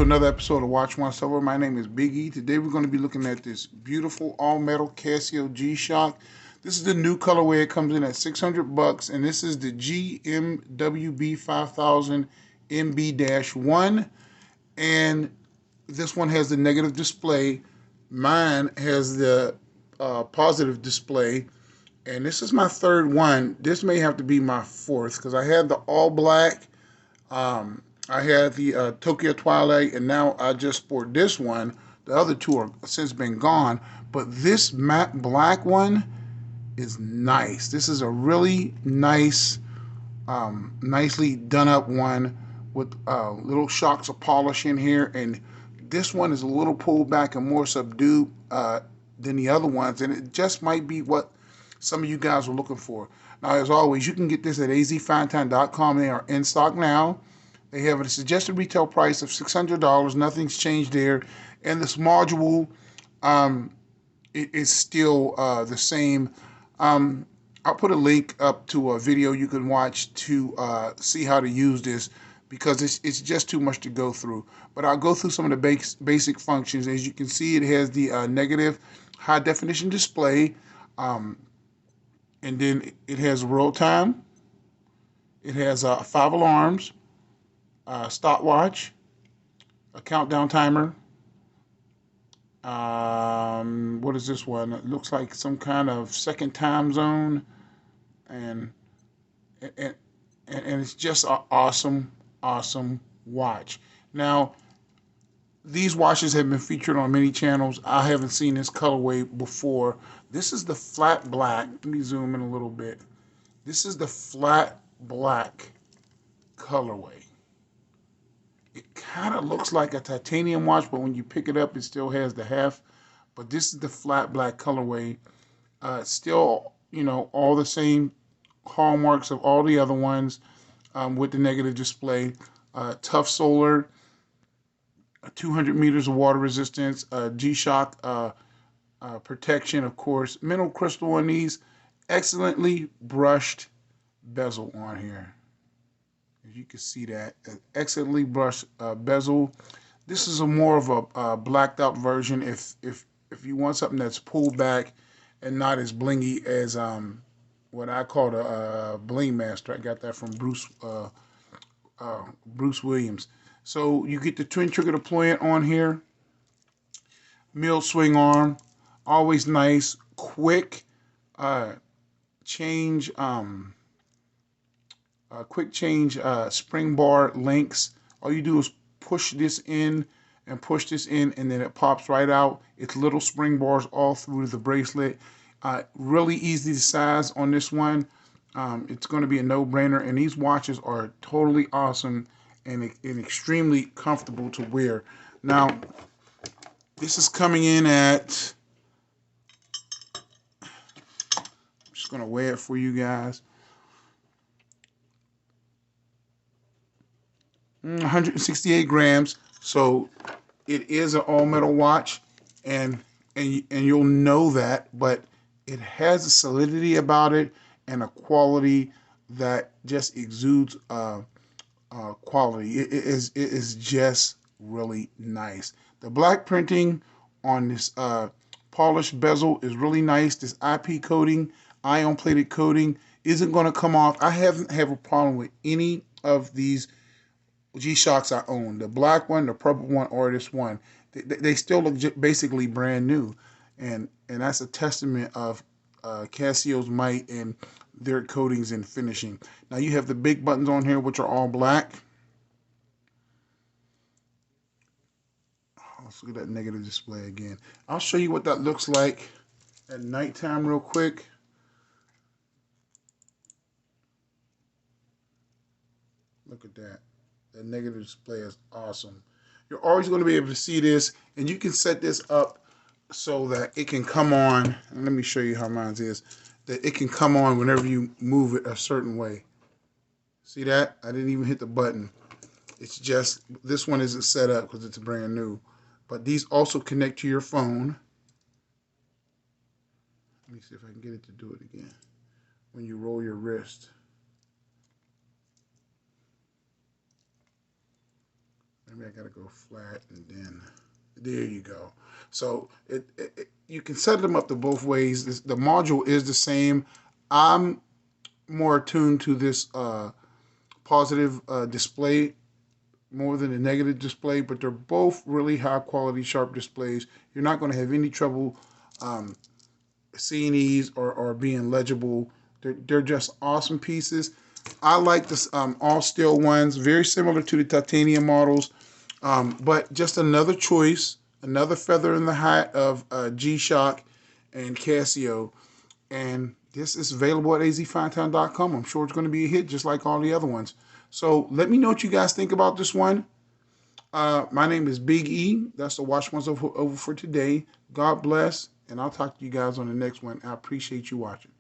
another episode of Watch Once Over. My name is Big E. Today we're going to be looking at this beautiful all-metal Casio G-Shock. This is the new colorway. It comes in at $600, and this is the GMWB5000MB-1. And this one has the negative display. Mine has the positive display. And this is my third one. This may have to be my fourth because I had the all black. I had the Tokyo Twilight, and now I just sport this one. The other two are since been gone, but this matte black one is nice. This is a really nice, nicely done up one with little shocks of polish in here, and this one is a little pulled back and more subdued than the other ones, and it just might be what some of you guys are looking for. Now, as always, you can get this at azfinetime.com. They are in stock now. They have a suggested retail price of $600. Nothing's changed there. And this module it is still the same. I'll put a link up to a video you can watch to see how to use this because it's just too much to go through. But I'll go through some of the basic functions. As you can see, it has the negative high definition display. And then it has roll time. It has 5 alarms. Stopwatch, a countdown timer. What is this one? It looks like some kind of second time zone, and it's just an awesome watch. Now, these watches have been featured on many channels. I haven't seen this colorway before. This is the flat black. Let me zoom in a little bit. This is the flat black colorway. It kind of looks like a titanium watch, but when you pick it up, it still has the heft. But this is the flat black colorway. Still, you know, all the same hallmarks of all the other ones with the negative display. Tough solar, 200 meters of water resistance, G-Shock protection, of course. Mineral crystal on these. Excellently brushed bezel on here. You can see that excellently brushed bezel. This is a more of a blacked out version. If you want something that's pulled back and not as blingy as what I call the bling master. I got that from Bruce Williams. So you get the twin trigger deployment on here. Mill swing arm, always nice, quick change. Quick change spring bar links. All you do is push this in and push this in, and then it pops right out. It's little spring bars all through the bracelet. Really easy to size on this one. It's going to be a no-brainer, and these watches are totally awesome and extremely comfortable to wear. Now, this is coming in at, I'm just going to weigh it for you guys. 168 grams, so it is an all-metal watch, and you'll know that, but it has a solidity about it and a quality that just exudes quality. It is just really nice. The black printing on this polished bezel is really nice. This IP coating, ion-plated coating, isn't going to come off. I haven't had a problem with any of these G-Shocks I own, the black one, the purple one, or this one. They still look basically brand new, and that's a testament of Casio's might and their coatings and finishing. Now you have the big buttons on here, which are all black. Let's look at that negative display again. I'll show you what that looks like at nighttime real quick. Look at that. That negative display is awesome. You're always going to be able to see this, and you can set this up so that it can come on. And let me show you how mine is. That it can come on whenever you move it a certain way. See that? I didn't even hit the button. It's just, this one isn't set up because it's brand new. But these also connect to your phone. Let me see if I can get it to do it again. When you roll your wrist. maybe I gotta go flat and then there you go. So you can set them up to both ways. The module is the same. I'm more attuned to this positive display more than a negative display, but they're both really high quality sharp displays. You're not going to have any trouble seeing these or being legible. They're just awesome pieces. I like this all steel ones, very similar to the titanium models, but just another choice, another feather in the hat of G-Shock and Casio. And this is available at azfinetown.com. I'm sure it's going to be a hit just like all the other ones. So let me know what you guys think about this one. My name is Big E. That's the Watch Ones over for today. God bless, and I'll talk to you guys on the next one. I appreciate you watching.